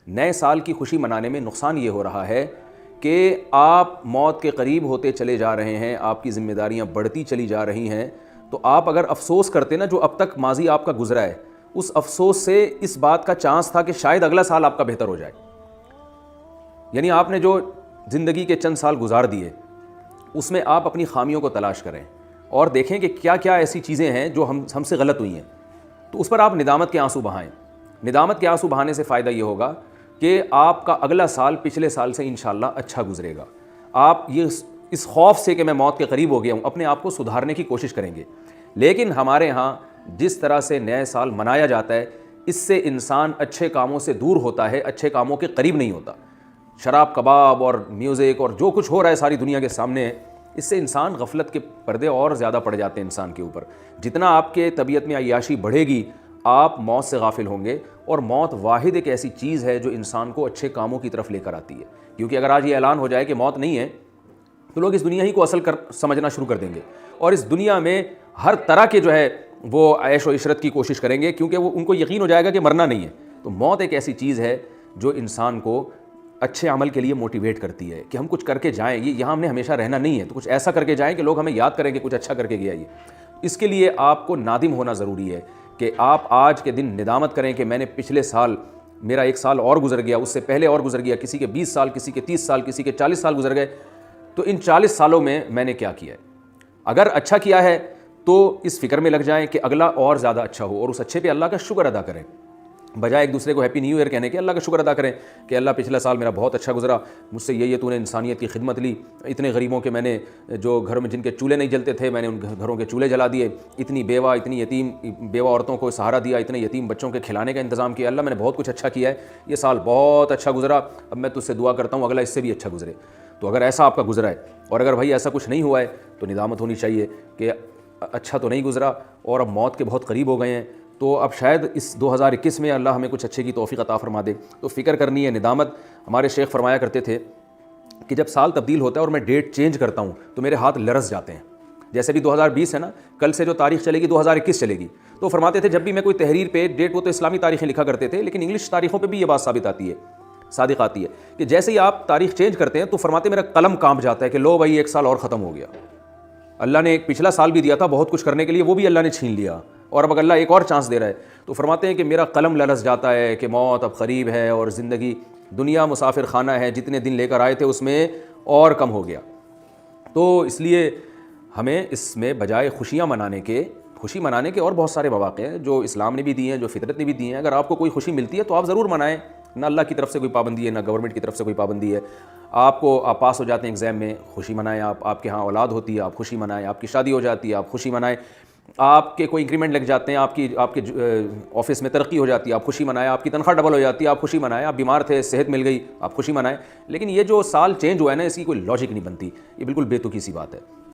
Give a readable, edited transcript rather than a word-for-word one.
نئے سال کی خوشی منانے میں نقصان یہ ہو رہا ہے کہ آپ موت کے قریب ہوتے چلے جا رہے ہیں, آپ کی ذمہ داریاں بڑھتی چلی جا رہی ہیں, تو آپ اگر افسوس کرتے نا جو اب تک ماضی آپ کا گزرا ہے, اس افسوس سے اس بات کا چانس تھا کہ شاید اگلا سال آپ کا بہتر ہو جائے. یعنی آپ نے جو زندگی کے چند سال گزار دیے اس میں آپ اپنی خامیوں کو تلاش کریں اور دیکھیں کہ کیا کیا ایسی چیزیں ہیں جو ہم سے غلط ہوئی ہیں, تو اس پر آپ ندامت کے آنسو بہائیں. ندامت کے آنسو بہانے سے فائدہ یہ ہوگا کہ آپ کا اگلا سال پچھلے سال سے انشاءاللہ اچھا گزرے گا. آپ یہ اس خوف سے کہ میں موت کے قریب ہو گیا ہوں اپنے آپ کو سدھارنے کی کوشش کریں گے. لیکن ہمارے ہاں جس طرح سے نئے سال منایا جاتا ہے اس سے انسان اچھے کاموں سے دور ہوتا ہے, اچھے کاموں کے قریب نہیں ہوتا. شراب کباب اور میوزک اور جو کچھ ہو رہا ہے ساری دنیا کے سامنے, اس سے انسان غفلت کے پردے اور زیادہ پڑ جاتے ہیں انسان کے اوپر. جتنا آپ کے طبیعت میں عیاشی بڑھے گی آپ موت سے غافل ہوں گے, اور موت واحد ایک ایسی چیز ہے جو انسان کو اچھے کاموں کی طرف لے کر آتی ہے. کیونکہ اگر آج یہ اعلان ہو جائے کہ موت نہیں ہے تو لوگ اس دنیا ہی کو اصل سمجھنا شروع کر دیں گے, اور اس دنیا میں ہر طرح کے جو ہے وہ عیش و عشرت کی کوشش کریں گے, کیونکہ وہ ان کو یقین ہو جائے گا کہ مرنا نہیں ہے. تو موت ایک ایسی چیز ہے جو انسان کو اچھے عمل کے لیے موٹیویٹ کرتی ہے کہ ہم کچھ کر کے جائیں, یہاں ہم نے ہمیشہ رہنا نہیں ہے, تو کچھ ایسا کر کے جائیں کہ لوگ ہمیں یاد کریں کہ کچھ اچھا کر کے گیا. یہ اس کے لیے آپ کو نادم ہونا ضروری ہے کہ آپ آج کے دن ندامت کریں کہ میں نے پچھلے سال, میرا ایک سال اور گزر گیا, اس سے پہلے اور گزر گیا, کسی کے 20 سال, کسی کے 30 سال, کسی کے 40 سال گزر گئے, تو ان 40 سالوں میں نے کیا کیا ہے. اگر اچھا کیا ہے تو اس فکر میں لگ جائیں کہ اگلا اور زیادہ اچھا ہو, اور اس اچھے پہ اللہ کا شکر ادا کریں. بجائے ایک دوسرے کو ہیپی نیو ایئر کہنے کے اللہ کا شکر ادا کریں کہ اللہ پچھلا سال میرا بہت اچھا گزرا, مجھ سے یہ تو نے انسانیت کی خدمت لی, اتنے غریبوں کے میں نے, جو گھر میں جن کے چولہے نہیں جلتے تھے میں نے ان گھروں کے چولہے جلا دیے, اتنی بیوہ, اتنی یتیم بیوہ عورتوں کو سہارا دیا, اتنے یتیم بچوں کے کھلانے کا انتظام کیا. اللہ میں نے بہت کچھ اچھا کیا ہے, یہ سال بہت اچھا گزرا, اب میں تجھ سے دعا کرتا ہوں اگلا اس سے بھی اچھا گزرے. تو اگر ایسا آپ کا گزرا ہے, اور اگر بھائی ایسا کچھ نہیں ہوا ہے تو ندامت ہونی چاہیے کہ اچھا تو نہیں گزرا اور اب موت کے بہت قریب ہو گئے ہیں, تو اب شاید اس 2021 میں اللہ ہمیں کچھ اچھے کی توفیق عطا فرما دے. تو فکر کرنی ہے, ندامت. ہمارے شیخ فرمایا کرتے تھے کہ جب سال تبدیل ہوتا ہے اور میں ڈیٹ چینج کرتا ہوں تو میرے ہاتھ لرز جاتے ہیں. جیسے بھی 2020 ہے نا, کل سے جو تاریخ چلے گی 2021 چلے گی. تو فرماتے تھے جب بھی میں کوئی تحریر پہ ڈیٹ, وہ تو اسلامی تاریخیں لکھا کرتے تھے لیکن انگلش تاریخوں پہ بھی یہ بات ثابت آتی ہے, صادق آتی ہے کہ جیسے ہی آپ تاریخ چینج کرتے ہیں تو فرماتے میرا قلم کانپ جاتا ہے کہ لو بھائی ایک سال اور ختم ہو گیا. اللہ نے ایک پچھلا سال بھی دیا تھا بہت کچھ کرنے کے لیے, وہ بھی اللہ نے چھین لیا, اور اب اللہ ایک اور چانس دے رہا ہے. تو فرماتے ہیں کہ میرا قلم لرز جاتا ہے کہ موت اب قریب ہے اور زندگی دنیا مسافر خانہ ہے, جتنے دن لے کر آئے تھے اس میں اور کم ہو گیا. تو اس لیے ہمیں اس میں بجائے خوشی منانے کے اور بہت سارے مواقع ہیں جو اسلام نے بھی دیے ہیں, جو فطرت نے بھی دیے ہیں. اگر آپ کو کوئی خوشی ملتی ہے تو آپ ضرور منائیں, نہ اللہ کی طرف سے کوئی پابندی ہے نہ گورنمنٹ کی طرف سے کوئی پابندی ہے. آپ پاس ہو جاتے ہیں ایگزام میں, خوشی منائیں. آپ کے ہاں اولاد ہوتی ہے, آپ خوشی منائیں. آپ کی شادی ہو جاتی ہے, آپ خوشی منائیں. آپ کے کوئی انکریمنٹ لگ جاتے ہیں, آپ کے آفس میں ترقی ہو جاتی ہے, آپ خوشی منائیں. آپ کی تنخواہ ڈبل ہو جاتی ہے, آپ خوشی منائیں. آپ بیمار تھے, صحت مل گئی, آپ خوشی منائیں. لیکن یہ جو سال چینج ہوا ہے نا, اس کی کوئی لاجک نہیں بنتی, یہ بالکل بے تکی سی بات ہے.